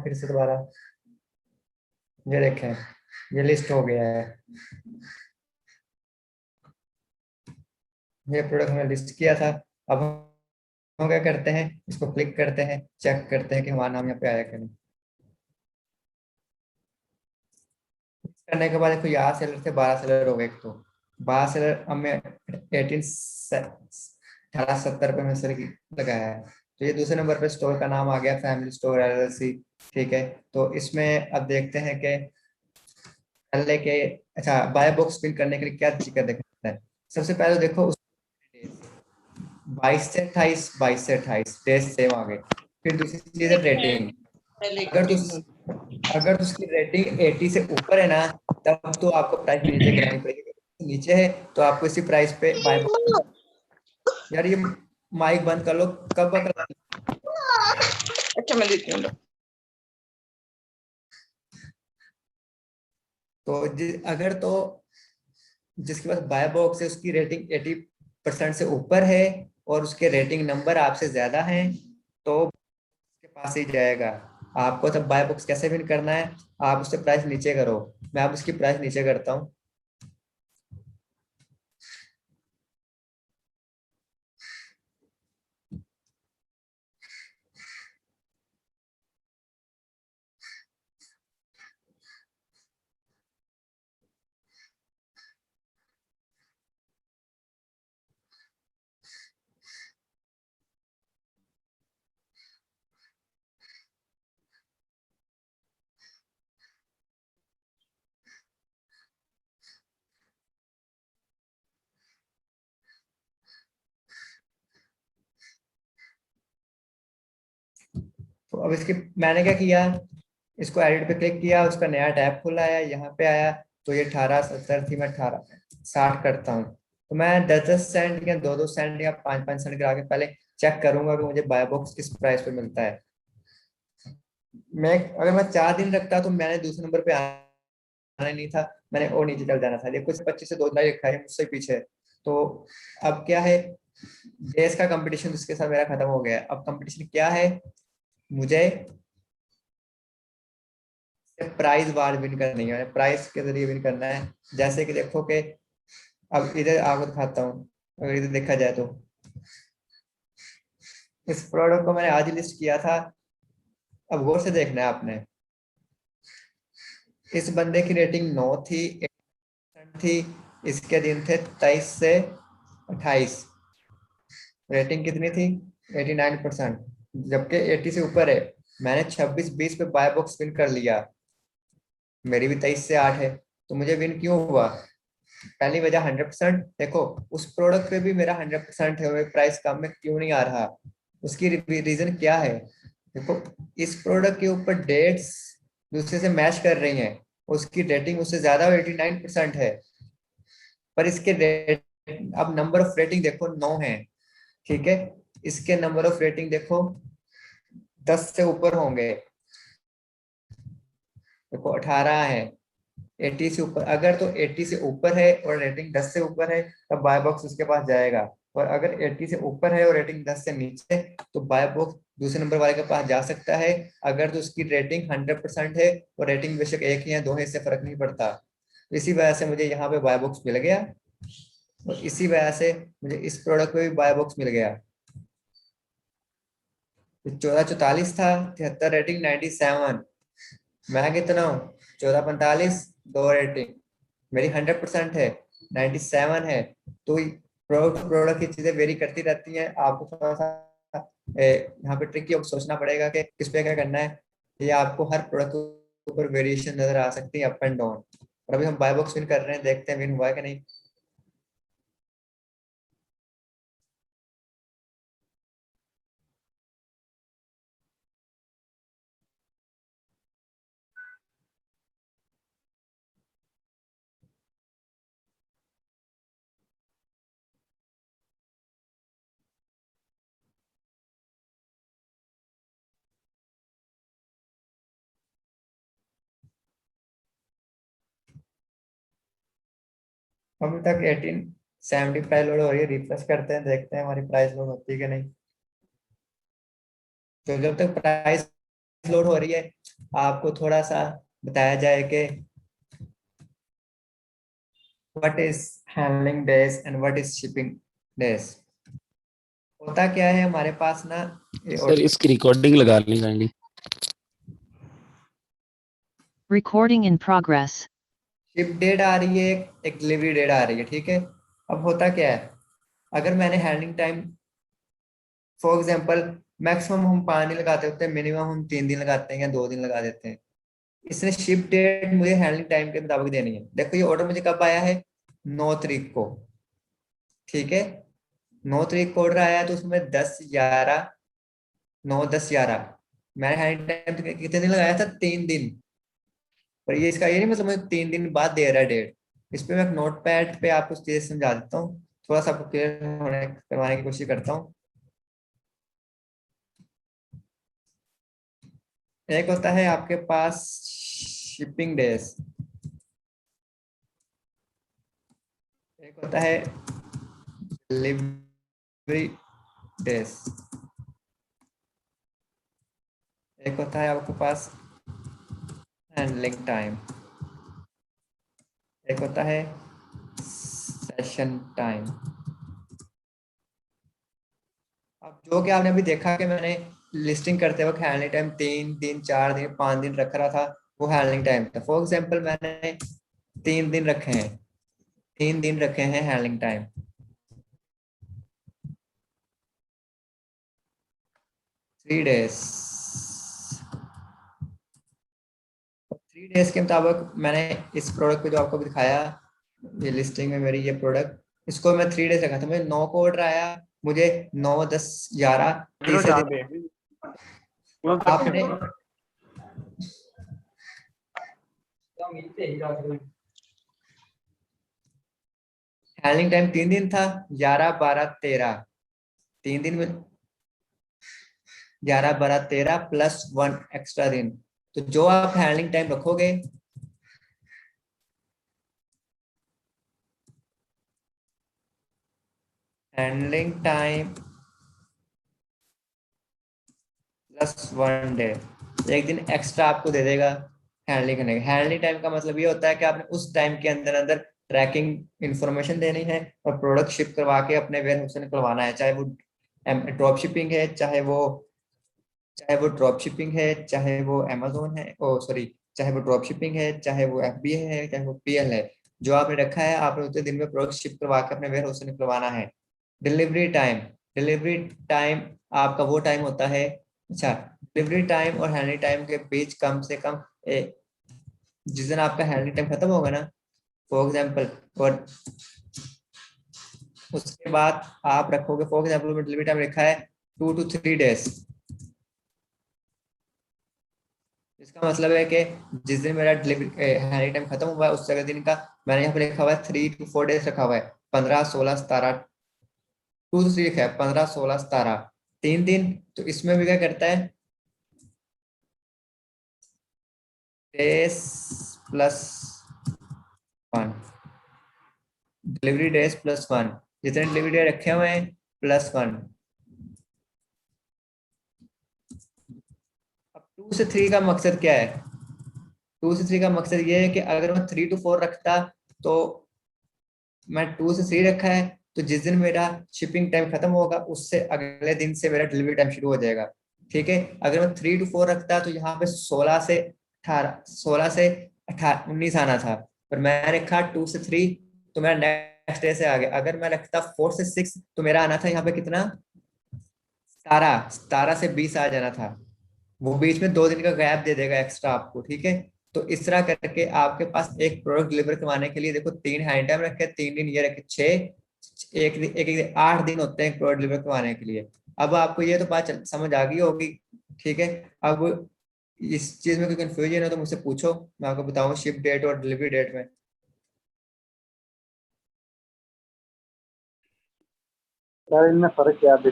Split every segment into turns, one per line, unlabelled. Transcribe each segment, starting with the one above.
फिर से दोबारा, ये देखें, ये लिस्ट हो गया है। ये प्रोडक्ट हमने लिस्ट किया था। अब हम क्या करते हैं, इसको क्लिक करते हैं, चेक करते हैं कि हमारा नाम यहाँ पे आया कि नहीं। करने के बाद देखो, यहाँ सेलर थे, 12 सेलर हो गए। एक तो 12 सेलर हमें 1870 पे मैंने लगाया है। तो ये दूसरे नंबर पे स्टोर का नाम आ गया, फैमिली स्टोर LLC। ठीक है, तो इसमें अब देखते हैं कि पहले के, अच्छा, बाय बॉक्स पिन करने के लिए क्या तरीका देखना है। सबसे पहले देखो, 22 से 28, 22 से 28 डेज सेम आ गए। फिर दूसरी चीज है रेटिंग।
मैं
अगर
लिखती
तो
हूँ।
अगर तो उसकी रेटिंग 80 से ऊपर है ना, तब तो आपको प्राइस नीचे गिरानी पड़ेगी। अगर नीचे है तो आपको इसी प्राइस पे बाय। यार ये माइक बंद कर लो, कब बकरा।
अच्छा मैं लिखती हूँ।
तो अगर तो जिसके पास बाय बॉक्स है उसकी रेटिंग 80% से ऊपर है और उसके रेटिंग नंबर आपसे ज्यादा हैं, तो उसके पास ही जाएगा। आपको तब बाय बॉक्स कैसे विन करना है, आप उससे प्राइस नीचे करो। मैं आप उसकी प्राइस नीचे करता हूँ। तो अब इसकी मैंने क्या किया, इसको एडिट पे क्लिक किया, उसका नया टैब खुला है, यहाँ पे आया। तो ये 1870 थी, मैं 1860 करता हूँ। तो मैं 10-10 सेंट या 2-2 सेंट या 5-5 सेंट करा के पहले चेक करूंगा कि मुझे बाय बॉक्स किस प्राइस पे मिलता है। मैं अगर मैं 4 दिन रखता तो मैंने दूसरे नंबर पे आना नहीं था, मैंने और नीचे चल जाना था। देखो 25 से 2 दिन रखा है, मुझसे पीछे है। तो अब क्या है, देश का कंपटीशन उसके साथ मेरा खत्म हो गया है। अब कंपटीशन क्या है, मुझे प्राइस वार विन करनी है, प्राइस के जरिए विन करना है। जैसे कि देखो कि अब इधर आपको दिखाता हूँ, अगर इधर देखा जाए तो इस प्रोडक्ट को मैंने आज ही लिस्ट किया था। अब गौर से देखना है आपने, इस बंदे की रेटिंग 9 थी, 8% थी। इसके दिन थे 23 से 28। रेटिंग कितनी थी, 89%। जबकि 80 से ऊपर है। मैंने 26-20 पे बाय बॉक्स विन कर लिया, मेरी भी 23 से 8 है। तो मुझे विन क्यों हुआ, पहली वजह 100%। देखो उस प्रोडक्ट पे भी मेरा 100% है, मेरा प्राइस कम में क्यों नहीं आ रहा, उसकी रीजन क्या है। देखो, इस प्रोडक्ट के ऊपर डेट्स दूसरे से मैच कर रही हैं, उसकी रेटिंग उससे ज्यादा 89% है। पर इसके रेट, अब नंबर ऑफ रेटिंग देखो 9 है। ठीक है, इसके नंबर ऑफ रेटिंग देखो 10 से ऊपर होंगे। देखो 18 है। 80 से ऊपर, अगर तो 80 से ऊपर है और रेटिंग 10 से ऊपर है, तब बाय बॉक्स उसके पास जाएगा। और अगर 80 से ऊपर है और रेटिंग 10 से नीचे है, तो बाय बॉक्स दूसरे नंबर वाले के पास जा सकता है। अगर तो उसकी रेटिंग 100% है और रेटिंग बेशक एक ही है, दो है, इससे फर्क नहीं पड़ता। इसी वजह से मुझे यहाँ पे बाय बॉक्स मिल गया, और इसी वजह से मुझे इस प्रोडक्ट पे भी बाय बॉक्स मिल गया। 1444 था, 73 रेटिंग, 97। मैं कितना हूँ, 1445, 2 रेटिंग, मेरी 100% है, 97 है। तो प्रोडक्ट प्रोडक्ट की चीजें वेरी करती रहती हैं। आपको थोड़ा सा यहाँ पे ट्रिकी सोचना पड़ेगा कि किस पे क्या करना है। ये आपको हर प्रोडक्ट के ऊपर वेरिएशन नजर आ सकती है, अप एंड डाउन। और अभी हम बाय बॉक्स विन कर रहे हैं, देखते हैं विन हुआ है कि नहीं। अभी तक 1870 प्राइस लोड हो रही है, रिफ्रेश करते हैं, देखते हैं हमारी प्राइस लोड होती है कि नहीं। तो जब तक प्राइस लोड हो रही है, आपको थोड़ा सा बताया जाए कि what is handling days and what is shipping days. होता क्या है हमारे पास ना,
सर इसकी रिकॉर्डिंग लगा ली kindly.
Recording in progress.
Ship date आ रही है, एक डिलीवरी डेट आ रही है, ठीक है। अब होता क्या है, अगर मैंने handling time for example maximum हम 5 दिन लगाते होते हैं, मिनिमम हम 3 दिन लगाते हैं या 2 दिन लगा देते हैं। इसने शिप डेट मुझे हैंडलिंग टाइम के मुताबिक देनी है। देखो ये ऑर्डर मुझे कब आया है, 9 तारीख को, ठीक है। 9 तारीख को ऑर्डर आया है, तो उसमें 10/11 9/10/11 मैंने हैंडलिंग टाइम कितने दिन लगाया था, 3 दिन। पर ये इसका ये नहीं मतलब मुझे 3 दिन बाद दे रहा है डेट। इस पे मैं एक नोट पैड पे आपको चीजें समझा देता हूँ, थोड़ा सा आपको क्लियर होने करवाने की कोशिश करता हूँ। एक होता है आपके पास शिपिंग डेज, एक होता है डिलीवरी डेज, एक होता है आपके पास हैंडलिंग टाइम, एक होता है सेशन टाइम। अब जो कि आपने अभी देखा कि मैंने लिस्टिंग करते वक्त हैंडलिंग टाइम 3 दिन 4 दिन 5 दिन रख रहा था, वो हैंडलिंग टाइम था। फॉर एग्जांपल मैंने 3 दिन रखे हैं, 3 दिन रखे हैं हैंडलिंग टाइम। 3 डेज, 3 डेज के मुताबिक मैंने इस प्रोडक्ट पे जो आपको दिखाया, ये लिस्टिंग में मेरी ये प्रोडक्ट, इसको मैं 3 डेज रखा था। मुझे 9 को ऑर्डर आया, मुझे 9/10/11 तीसरे दिन आपने हैंडलिंग टाइम 3 दिन था, 11/12/13 3 दिन में 11/12/13 प्लस 1 एक्स्ट्रा दिन। तो जो आप हैंडलिंग टाइम रखोगे, हैंडलिंग टाइम प्लस 1 डे, एक दिन एक्स्ट्रा आपको दे देगा हैंडलिंग करने का। हैंडलिंग टाइम का मतलब ये होता है कि आपने उस टाइम के अंदर अंदर ट्रैकिंग इंफॉर्मेशन देनी है और प्रोडक्ट शिप करवा के अपने वेयरहाउस से निकलवाना है, चाहे वो ड्रॉप शिपिंग है, चाहे वो ड्रॉप शिपिंग है, चाहे वो अमेजोन है, ओ सॉरी, चाहे वो ड्रॉप शिपिंग है, चाहे वो एफबीए है, चाहे वो पीएल है। जो आपने रखा है, आपने उतने दिन में प्रोडक्ट शिप करवा के अपने वेयरहाउस से निकलवाना है। डिलीवरी टाइम, डिलीवरी टाइम आपका वो टाइम होता है, अच्छा, डिलीवरी टाइम और हैंडलिंग टाइम के बीच कम से कम जिस दिन आपका हैंडलिंग टाइम खत्म होगा ना, फॉर एग्जांपल, और उसके बाद आप रखोगे, फॉर एग्जांपल डिलीवरी टाइम लिखा है 2 to 3 डेज। इसका मतलब है कि जिस दिन मेरा डिलीवरी हैंडलिंग टाइम खत्म हुआ है, उस अगले दिन का मैंने यहाँ पे लिखा हुआ है 3 to 4 डेज रखा हुआ है। 15, 16, 17, 2 to 3 लिखा है, 15, 16, 17 3 दिन। तो इसमें भी क्या करता है, days plus 1, delivery days plus 1, जितने डिलीवरी डे रखे हुए हैं प्लस 1। अब 2 से 3 का मकसद क्या है, 2 से 3 का मकसद ये है कि अगर मैं 3 to 4 रखता, तो मैं 2 से 3 रखा है, तो जिस दिन मेरा शिपिंग टाइम खत्म होगा, उससे अगले दिन से मेरा डिलीवरी टाइम शुरू हो जाएगा, ठीक है। अगर मैं 3 to 4 रखता, तो यहाँ पे 16 से 19 आना था, पर मैं रखा 2 से 3, तो मेरा नेक्स्ट डे से आ गया। अगर मैं रखता 4 से 6, तो मेरा आना था यहाँ पे कितना, 17 से 20 आ जाना था। वो बीच में 2 दिन का गैप दे देगा एक्स्ट्रा आपको, ठीक है। तो इस तरह करके आपके पास एक प्रोडक्ट डिलीवर करवाने के लिए, देखो 3 हैंड टाइम रखे, 3 दिन ये रखे, 6 एक 8 दिन होते हैं प्रोडक्ट डिलीवर करवाने के लिए। अब आपको ये तो बात समझ आ गई होगी, ठीक है। अब इस चीज में कोई कंफ्यूजन है तो मुझसे पूछो, मैं आपको बताऊं शिप डेट और डिलीवरी डेट में।
इनमें फर्क क्या है?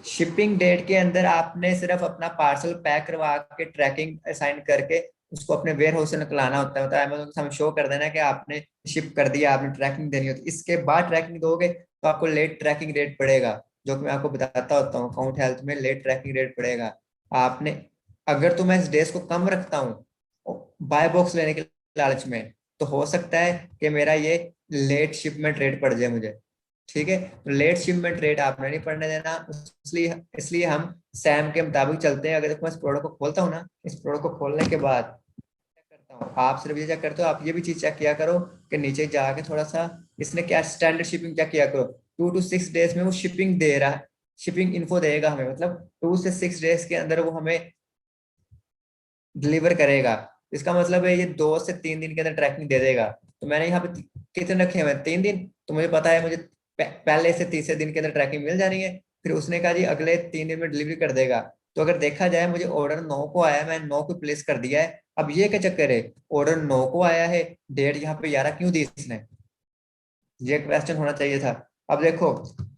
शिपिंग डेट के अंदर आपने सिर्फ अपना पार्सल पैक करवा के ट्रैकिंग असाइन करके उसको अपने वेयर हाउस से निकलाना होता है, मतलब अमेज़न के सामने शो कर देना कि आपने शिप कर दिया, आपने ट्रैकिंग देनी होती है। इसके बाद ट्रैकिंग दोगे तो आपको लेट ट्रैकिंग रेट पड़ेगा, जो कि मैं आपको बताता होता हूँ, अकाउंट हेल्थ में लेट ट्रैकिंग रेट पड़ेगा। आपने, अगर तो मैं इस डेज को कम रखता हूँ बाय बॉक्स लेने के लालच में, तो हो सकता है कि मेरा ये लेट शिपमेंट रेट पड़ जाए मुझे। ठीक है, तो लेट शिपमेंट रेट आपने नहीं पड़ने देना, इसलिए इसलिए हम सैम के मुताबिक चलते हैं। अगर देखो मैं इस प्रोडक्ट को खोलता हूँ ना, इस प्रोडक्ट को खोलने के बाद क्या करता हूँ, आप सिर्फ ये चेक करते हो, आप ये भी चीज चेक किया करो कि नीचे जाके थोड़ा सा इसने क्या स्टैंडर्ड शिपिंग चेक किया करो। 2 to 6 डेज में वो शिपिंग दे रहा है, शिपिंग इन्फो देगा हमें, मतलब 2 से 6 डेज के अंदर वो हमें डिलीवर करेगा। इसका मतलब है ये 2 से 3 दिन के अंदर ट्रैकिंग दे देगा। तो मैंने यहाँ पे कितने रखे हुए 3 दिन, तो मुझे पता है मुझे पहले से तीसरे दिन के अंदर ट्रैकिंग मिल जानी है। फिर उसने कहा जी अगले 3 दिन में डिलीवरी कर देगा। तो अगर देखा जाए मुझे ऑर्डर 9 को आया, मैं 9 को प्लेस कर दिया है। अब ये क्या चक्कर है, ऑर्डर 9 को आया है, डेट यहाँ पे 11 क्यों दी इसने, ये क्वेश्चन होना चाहिए था। अब देखो,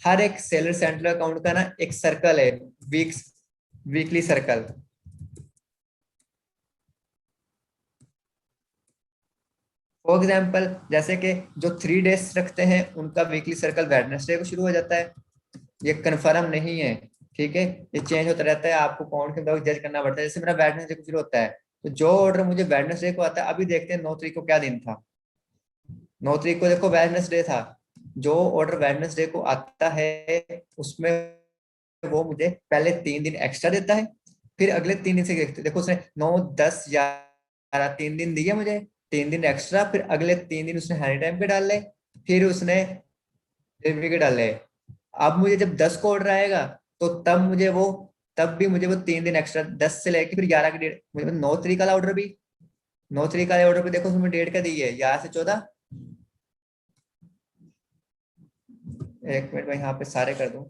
हर एक सेलर सेंट्रल अकाउंट का ना एक सर्कल है, वीकली सर्कल। फॉर एग्जाम्पल जैसे कि जो 3 डेज रखते हैं उनका वीकली सर्कल वेडनेसडे को शुरू हो जाता है। ये कंफर्म नहीं है, ठीक है, ये चेंज होता रहता है, आपको कौन के मुताबिक जज करना पड़ता है। जैसे मेरा वेडनेसडे को शुरू होता है, तो जो ऑर्डर मुझे वेडनेसडे को आता है, अभी देखते हैं 9 तारीख को क्या दिन था। 9 तारीख को देखो वेडनेसडे था। जो ऑर्डर वेडनेसडे को आता है उसमें वो मुझे पहले 3 दिन एक्स्ट्रा देता है, फिर अगले 3 दिन से देखो उसने 9, 10, 11 3 दिन दिए मुझे, 3 दिन एक्स्ट्रा, फिर अगले 3 दिन उसने हैंड टाइम के डाले, फिर उसने डिलीवरी के डाले। अब मुझे जब 10 को ऑर्डर आएगा, तो तब भी मुझे वो 3 दिन एक्स्ट्रा, 10 से लेके फिर 11 की डेट, मुझे 9 तारीख वाला ऑर्डर भी, 9 तारीख वाले ऑर्डर पे देखो उसमें डेट क्या दी है, 11 से 14। एक मिनट में यहाँ पे सारे कर दूं।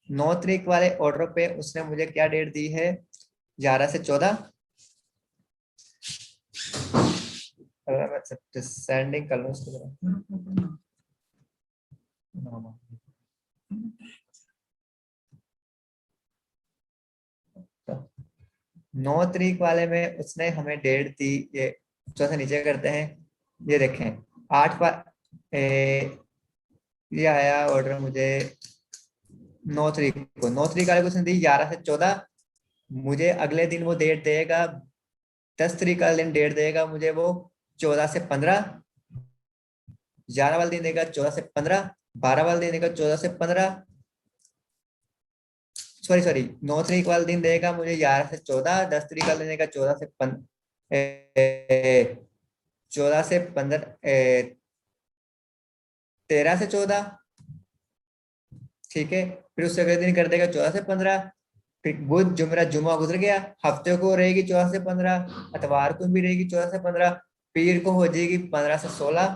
9 तारीख वाले ऑर्डर पे उसने मुझे क्या डेट दी है, 11 से 14। अगर मैं सेंडिंग कर लूँ उसको जरा। 9 तारीख वाले में उसने हमें डेट दी, ये थोड़ा सा नीचे करते हैं, ये देखें ये आया ऑर्डर मुझे 9 तारीख को, 9 तारीख वाले को उसने दी 11 से 14। मुझे अगले दिन वो डेट देगा, 10 तारीख वाले दिन डेट देगा मुझे वो 14 से 15। 11 वाले दिन देगा 14 से 15, 12 वाले दिन देगा 14 से 15, सॉरी 9 तारीख वाले दिन देगा मुझे 11 से 14, 10 तारीख वाले दिन देगा 14 से 15, 13 से 14, ठीक है। फिर उससे अगले दिन कर देगा 14 से 15, फिर बुध जो मेरा जुमा गुजर गया, हफ्ते को रहेगी 14 से 15, इतवार को भी रहेगी 14 से 15, पीर को हो जाएगी 15 से 16,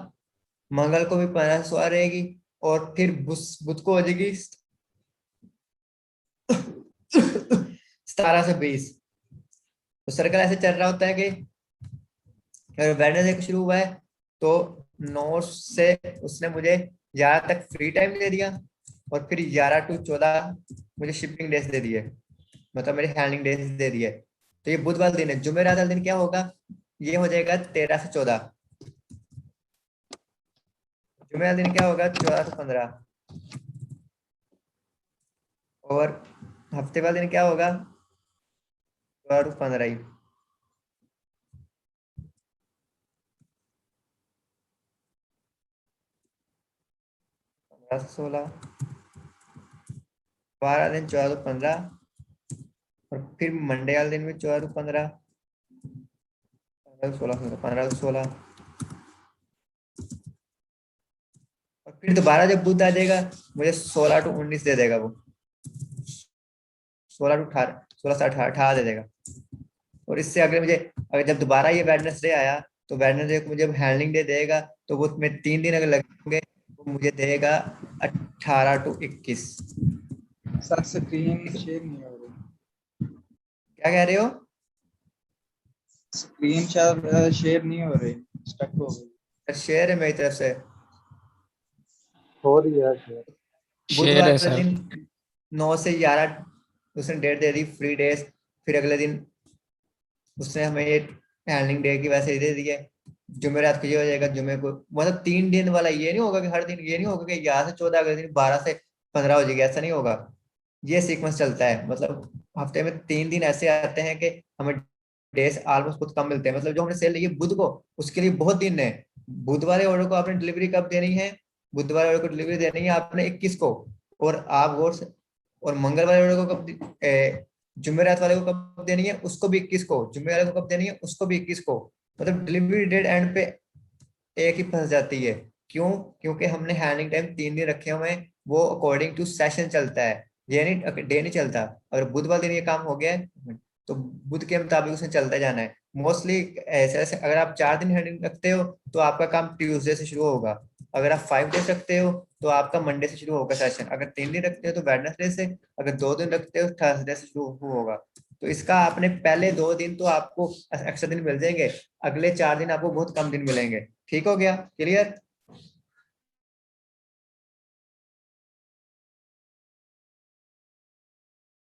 मंगल को भी 15 से 16 रहेगी, और फिर बुध को हो जाएगी 17 से 20। तो सर्कल ऐसे चल रहा होता है कि अगर वेडनेसडे को शुरू हुआ है तो 9 से उसने मुझे 11 तक फ्री टाइम दे दिया, और फिर 11 to 14 मुझे शिपिंग डेज दे दिए, मतलब मेरे हैंडलिंग डेज दे दिए। तो ये बुध वाला दिन है। जुमेरात वाला दिन क्या होगा, ये हो जाएगा 13 से 14। जुमेरात दिन क्या होगा 14 से 15, और हफ्ते वाले दिन क्या होगा 14 to 15 ही। 15 से 16, 12 दिन 14 to 15, और फिर मंडे वाले दिन भी 14 to 15, 15 से 16, और फिर दोबारा जब बुध आ जाएगा मुझे 16 to 19 दे देगा, वो 16 से 18 दे देगा। और इससे अगर अगर जब दोबारा ये वेडनेसडे आया, तो वेडनेसडे को मुझे हैंडलिंग डे देगा, तो वो में 3 दिन अगर लगेंगे तो मुझे देगा 18 to 21।
सर स्क्रीन शेयर नहीं हो रही,
क्या कह रहे हो,
स्क्रीन शेयर नहीं हो रही, स्टक हो गई।
शेयर है मेरी तरफ से,
हो रही है शेयर।
शेयर है
बुधवार
सर।
दिन 9 से 11 उसने डेट दे दी फ्री डेज, फिर अगले दिन उसने हमें ये हैंडलिंग डे की वैसे ही दे दी है। जुमेरात को ये हो जाएगा, जुमे को, मतलब 3 दिन वाला, ये नहीं होगा कि हर दिन, ये नहीं होगा कि 11 से 14 अगले दिन 12 से 15 हो जाएगा, ऐसा नहीं होगा। ये सीक्वेंस चलता है। मतलब हफ्ते में 3 दिन ऐसे आते हैं कि हमें डेज ऑलमोस्ट बहुत कम मिलते हैं। मतलब जो हमने सेल ली है बुध को, उसके लिए बहुत दिन है। बुध वाले ऑर्डर को आपने डिलीवरी कब देनी है? बुधवार ऑर्डर को डिलीवरी देनी है आपने 21 को। और आप गौर से, और मंगलवार ऑर्डर को कब, जुमेरात वाले को कब देनी है? उसको भी 21 को। जुमे वाले को कब देनी है? उसको भी 21 को। मतलब डिलीवरी डेट एंड पे एक ही फंस जाती है। क्यों? क्योंकि हमने हैंडलिंग टाइम 3 दिन रखे हुए हैं, वो अकॉर्डिंग टू सेशन चलता है, ये नहीं डे नहीं चलता। अगर बुध वाले दिन ये काम हो गया है तो बुध के मुताबिक उसने चलता जाना है। मोस्टली ऐसे ऐसे अगर आप 4 दिन हैंडलिंग रखते हो तो आपका काम ट्यूसडे से शुरू होगा। अगर आप 5 डेज रखते हो तो आपका मंडे से शुरू होगा सेशन। अगर 3 दिन रखते हो तो वेडनेसडे से। अगर 2 दिन रखते हो थर्सडे से शुरू होगा। तो इसका आपने पहले 2 दिन तो आपको एक्स्ट्रा दिन मिल जाएंगे, अगले 4 दिन आपको बहुत कम दिन मिलेंगे। ठीक हो गया? क्लियर?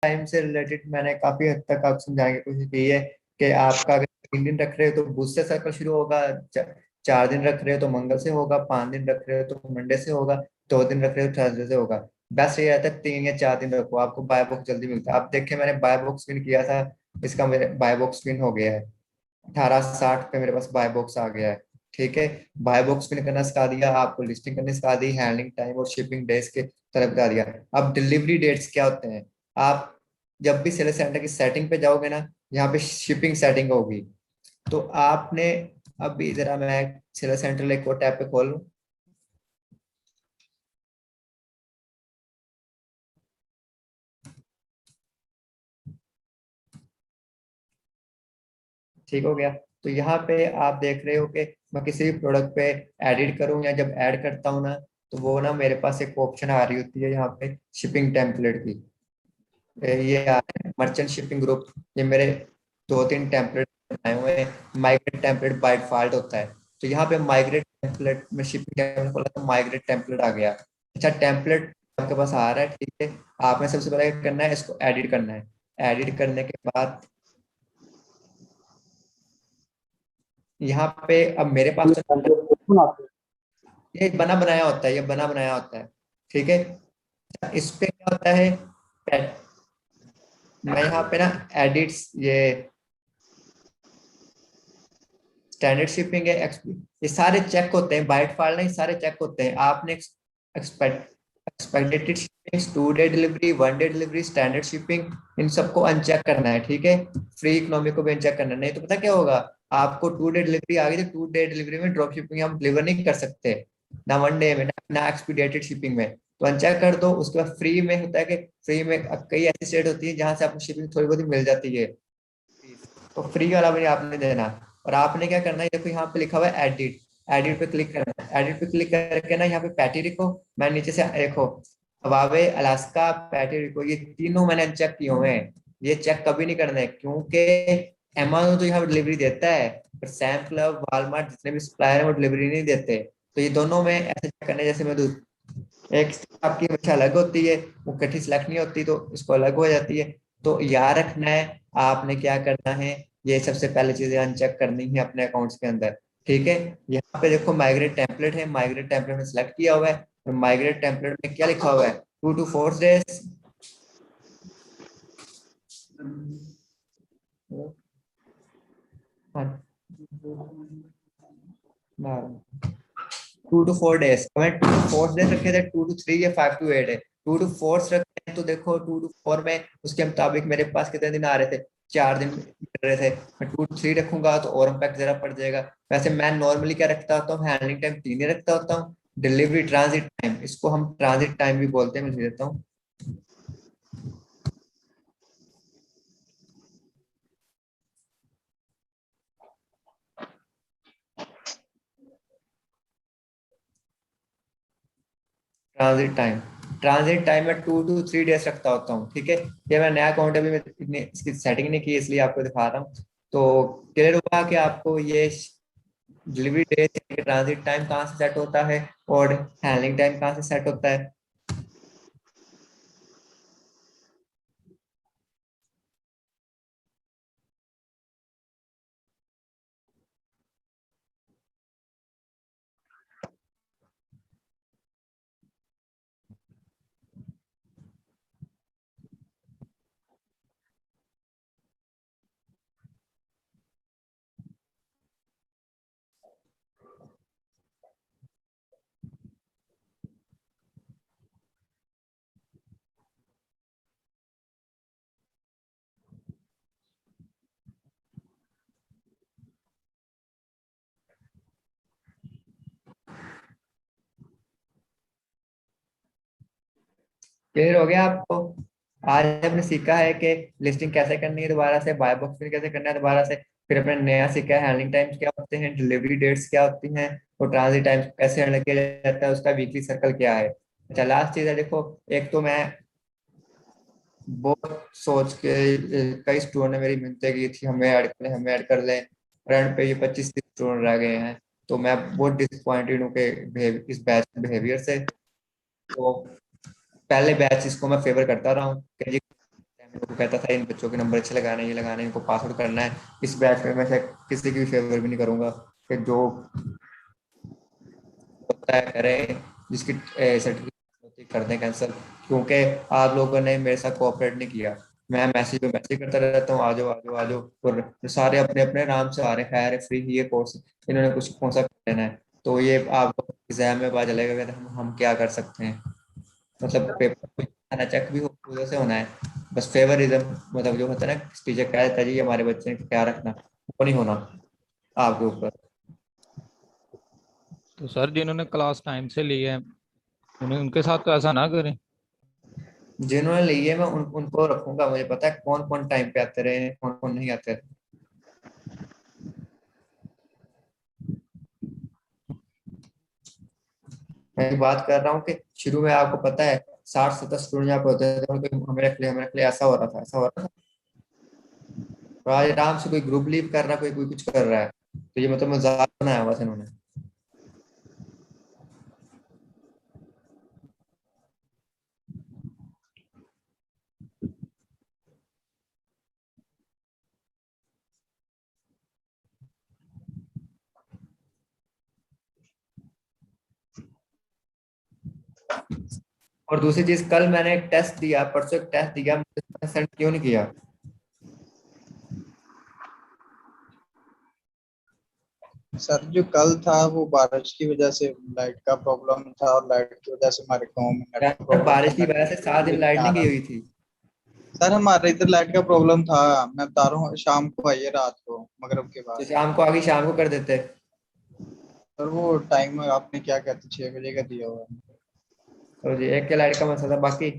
टाइम से रिलेटेड मैंने काफी हद तक आपको समझाने की कोशिश की है कि आपका अगर 3 दिन रख रहे हो तो बुध से सर्कल शुरू होगा, 4 दिन रख रहे हो तो मंगल से होगा, 5 दिन रख रहे हो तो मंडे से होगा, 2 दिन रख रहे हो थर्सडे से होगा। बेस्ट ये रहता है 3 या 4 दिन रखो, आपको बाय बॉक्स जल्दी मिलता है। आप देखें मैंने बाय बॉक्स विन किया था, इसका मेरे बाय बॉक्स विन हो गया है। 1860 पे मेरे पास बाय बॉक्स आ गया है। ठीक है, बाय बॉक्स पिन करना सिखा दिया आपको, लिस्टिंग करनी सिखा दी, हैंडलिंग टाइम और शिपिंग डेज के तरह बता दिया। अब डिलीवरी डेट्स क्या होते हैं? आप जब भी सेल सेंटर की सेटिंग पे जाओगे ना, यहाँ पे शिपिंग सेटिंग होगी। तो आपने अभी जरा मैं सेल सेंटर एक और टैब पे खोल लूं। ठीक हो गया? तो यहाँ पे आप देख रहे हो कि मैं किसी भी प्रोडक्ट पे एडिट करूं या जब ऐड करता हूँ ना, तो वो ना मेरे पास एक ऑप्शन आ रही होती है यहाँ पे शिपिंग टेम्पलेट की। ये मर्चेंट शिपिंग ग्रुप, ये मेरे 2-3 टेम्पलेट बनाए हुए हैं। माइग्रेट टेम्पलेट बाय डिफॉल्ट होता है। तो यहाँ पे माइग्रेट टेम्पलेट में शिपिंग टेम्पलेट खोला तो माइग्रेट टेम्पलेट आ गया। अच्छा, टेम्पलेट आपके पास आ रहा है, ठीक है। आपने सबसे पहले क्या करना है, इसको एडिट करना है। एडिट करने के बाद यहाँ पे अब मेरे पास तो ये बना बनाया होता है, ये बना बनाया होता है। ठीक है, इस पे क्या होता है, मैं यहाँ पे ना एडिट्स, ये स्टैंडर्ड शिपिंग है, ये सारे चेक होते हैं बाय डिफॉल्ट, नहीं सारे चेक होते हैं। आपने expected shipping, 2 day delivery, 1 day delivery, standard shipping, इन सबको अनचेक करना है। ठीक है, फ्री इकोनॉमी को भी अनचेक करना है, नहीं तो पता क्या होगा, आपको 2 डे डिलीवरी आ गई तो 2 डे डिलीवरी में ड्रॉप शिपिंग हम डिलीवर नहीं कर सकते, ना 1 डे में, ना एक्सपीडिएटेड शिपिंग में। तो अनचेक कर दो। उसके बाद फ्री में होता है कि फ्री में कई ऐसी स्टेट होती है जहां से आपको शिपिंग थोड़ी बहुत मिल जाती है, तो फ्री वाला भी आपने देना। और आपने क्या करना है, देखो यहाँ पे लिखा हुआ है एडिट, एडिट पे क्लिक करना है। एडिट पे क्लिक करके ना यहाँ पे पैटी लिखो, मैं नीचे से देखो हवावे, अलास्का, पैटी रिको, ये तीनों मैंने चेक किए हुए हैं। ये चेक कभी नहीं करना है क्योंकि अमेज़न तो यहाँ पे डिलीवरी देता है, पर सैम क्लब, वॉलमार्ट जितने भी सप्लायर है वो डिलीवरी नहीं देते। तो ये दोनों में ऐसे चेक करने, जैसे मैं एक आपकी हमेशा अलग होती है, वो कठी सिलेक्ट नहीं होती तो इसको अलग हो जाती है। तो याद रखना है आपने क्या करना है, ये सबसे पहले चीजें अनचेक करनी है अपने अकाउंट्स के अंदर। ठीक है, यहाँ पे देखो माइग्रेट टेम्पलेट है, माइग्रेट टेम्पलेट में सिलेक्ट किया हुआ है, और माइग्रेट टेम्पलेट में क्या लिखा हुआ है, 2 to 4 days। हाँ, 2 to 4 days, हमें 2 to 4 days रखे थे, 2 to 3 या 5 to 8 है। 2 to 4 रखे हैं तो देखो 2 to 4 में उसके मुताबिक मेरे पास कितने दिन आ रहे थे, 4 दिन मिल रहे थे। मैं 2 to 3 रखूंगा तो और इम्पैक्ट जरा पड़ जाएगा। वैसे मैं नॉर्मली क्या रखता होता हूँ, हैंडलिंग टाइम 3 ही रखता होता हूँ। डिलीवरी ट्रांजिट टाइम, इसको हम ट्रांजिट टाइम भी बोलते हैं, मैं लिख देता हूँ। ट्रांजिट टाइम, ट्रांजिट टाइम में 2 to 3 days रखता होता हूँ। ठीक है, ये मैं नया अकाउंट अभी मैं इतनी इसकी सेटिंग नहीं की, इसलिए आपको दिखा रहा हूँ। तो क्लियर हुआ कि आपको ये डिलीवरी डेट, ट्रांजिट टाइम कहाँ से सेट होता है और हैंडलिंग टाइम कहाँ से सेट होता है। क्लियर हो गया आपको? आज हमने सीखा है कि लिस्टिंग कैसे करनी है दोबारा से, बाय बॉक्स फिल कैसे करना है दोबारा से, फिर अपने नया सीखा है हैंडलिंग टाइम्स क्या होते हैं, डिलीवरी डेट्स क्या होती हैं, और ट्रांजिट टाइम्स कैसे हैंडल किया जाता है, उसका वीकली सर्कल क्या है। अच्छा, लास्ट चीज है देखो, एक तो मैं बहुत सोच के कई स्टूडेंट ने मेरी मिन्नतें की थी हमें ऐड कर लें, हमें ऐड कर लें, फ्रंट पे ये 25-30 स्टूडेंट रह गए हैं। तो मैं बहुत डिसअपॉइंटेड हूँ कि इस बैच बिहेवियर से। तो पहले बैच इसको मैं फेवर करता रहा हूँ कि जी, मैं लोगों को कहता था इन बच्चों के नंबर अच्छे लगाने, ये लगाने, इनको पासवर्ड करना है। इस बैच में मैं शायद किसी की भी फेवर भी नहीं करूंगा कि जो होता है करें, जिसकी सर्टिफिकेट होती है कर दें कैंसिल, क्योंकि आप लोगों ने मेरे साथ कोऑपरेट नहीं किया। मैं मैसेज पे मैसेज करता रहता हूँ, आ जाओ आ जाओ आ जाओ, और सारे अपने अपने आराम से आ रहे हैं, खैर फ्री ही है कोर्स, इन्होंने कुछ कौन सा कर लेना है। तो ये आपको एग्जाम में पता चलेगा कि हम क्या कर सकते हैं। मतलब पेपर आना चेक भी उधर से होना है, बस फेवरिज्म मतलब जो होता है ना, टीचर कह देता है जी हमारे बच्चे ने क्या रखना, वो नहीं होना आपके ऊपर।
तो सर जिन्होंने क्लास टाइम से ली है उन्हें उनके साथ तो ऐसा ना करें।
जिन्होंने ली है मैं उनको रखूंगा, मुझे पता है कौन कौन टाइम पे आते रहे हैं, कौन कौन नहीं आते रहे। मैं ये बात कर रहा हूँ कि शुरू में आपको पता है 60-70 स्टूडेंट यहाँ पे होते थे, तो हमें रख लिया, ऐसा हो रहा था, ऐसा हो रहा था। और आज आराम से कोई ग्रुप लीव कर रहा है, कोई कोई कुछ कर रहा है, तो ये मतलब मजाक बनाया हुआ था इन्होंने। और दूसरी चीज, कल मैंने एक टेस्ट दिया, परसों एक टेस्ट दिया, मुझे सेंड क्यों नहीं किया?
सर जो कल था वो बारिश की वजह से लाइट का प्रॉब्लम था, और लाइट की वजह से हमारे गांव में नेट का
यार
प्रॉब्लम
बारिश
था,
की
नेट
वजह से 7 दिन
भी नहीं
लाइट
आ
नहीं
रहा
गई
था।
हुई थी।
सर हमारे इधर लाइट का प्रॉब्लम था, मैं बता रहा हूँ, शाम को आई है, रात को मगरिब के
तो
बाद।
शाम को आगे शाम को कर देते।
सर वो टाइम आपने क्या कहते 6 बजे का दिया हुआ है।
तो जी एक के लाइट का मसला था, बाकी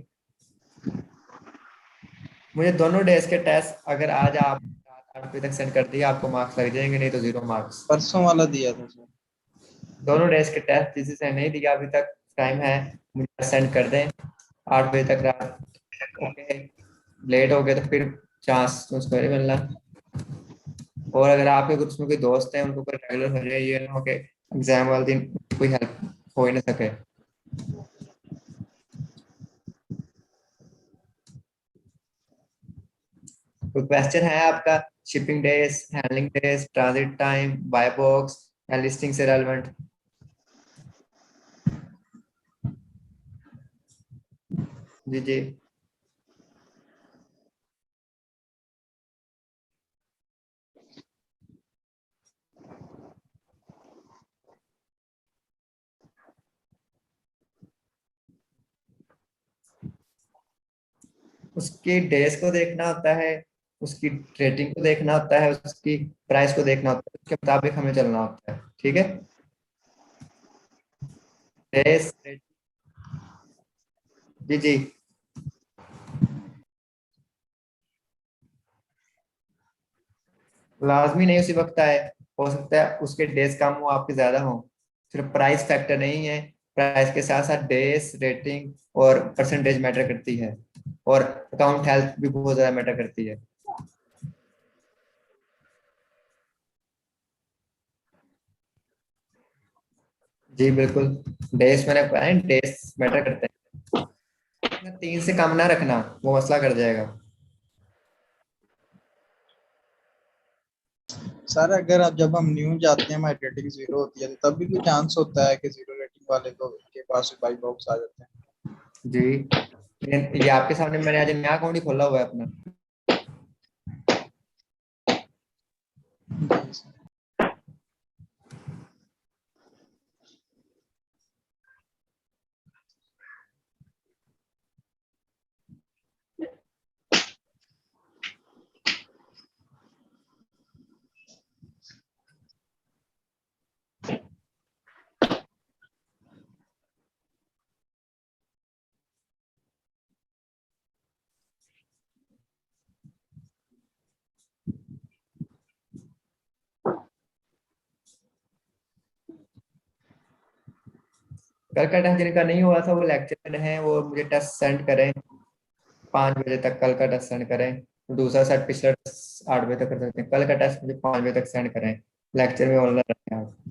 मुझे दोनों डेज के टेस्ट अगर आज आप रात 8 बजे तक सेंड कर दिए आपको मार्क्स लग जाएंगे, नहीं तो 0 मार्क्स।
परसों वाला दिया था सर।
दोनों डेज के टेस्ट जिसे सेंड नहीं दिया अभी तक, टाइम है, मुझे सेंड कर दें 8 बजे तक रात। ओके, लेट हो गए तो फिर चांस उसको नहीं मिलना। और अगर आपके ग्रुप्स में कोई दोस्त हैं उनको कोई रेगुलर हो जाए, ये ना हो कि एग्जाम वाले दिन कोई हेल्प हो ही ना सके। कोई क्वेश्चन है आपका? Shipping days, handling days, transit time, by box या लिस्टिंग से रेलेवेंट? जी जी। उसकी डेज को देखना होता है, उसकी रेटिंग को देखना होता है, उसकी प्राइस को देखना होता है, उसके मुताबिक हमें चलना होता है, ठीक है। डेज, जी जी। लाजमी नहीं उसी वक्त आए, हो सकता है उसके डेज कम हो आपके ज्यादा हो। सिर्फ प्राइस फैक्टर नहीं है, प्राइस के साथ साथ डेज, रेटिंग और परसेंटेज मैटर करती है, और अकाउंट हेल्थ भी बहुत ज्यादा मैटर करती है। जी बिल्कुल, डेज मैंने कहा है, डेज मैटर करते हैं, 3 से कम ना रखना, वो मसला कर जाएगा।
सर अगर आप जब हम न्यू जाते हैं हमारी रेटिंग 0 होती है, तो तब भी कोई चांस होता है कि 0 रेटिंग वाले को के पास बाई बॉक्स आ जाते
जी, ये आपके सामने मैंने आज नया अकाउंट ही खोला हुआ है अपना।
हैं। जी सर।
कल का टेस्ट जिनका नहीं हुआ था वो लेक्चर में है, वो मुझे टेस्ट सेंड करें 5 बजे तक, कल का टेस्ट सेंड करें। दूसरा सेट पिछला 8 बजे तक कर सकते हैं, कल का टेस्ट मुझे 5 बजे तक सेंड करें, लेक्चर में ऑनलाइन रखें आप।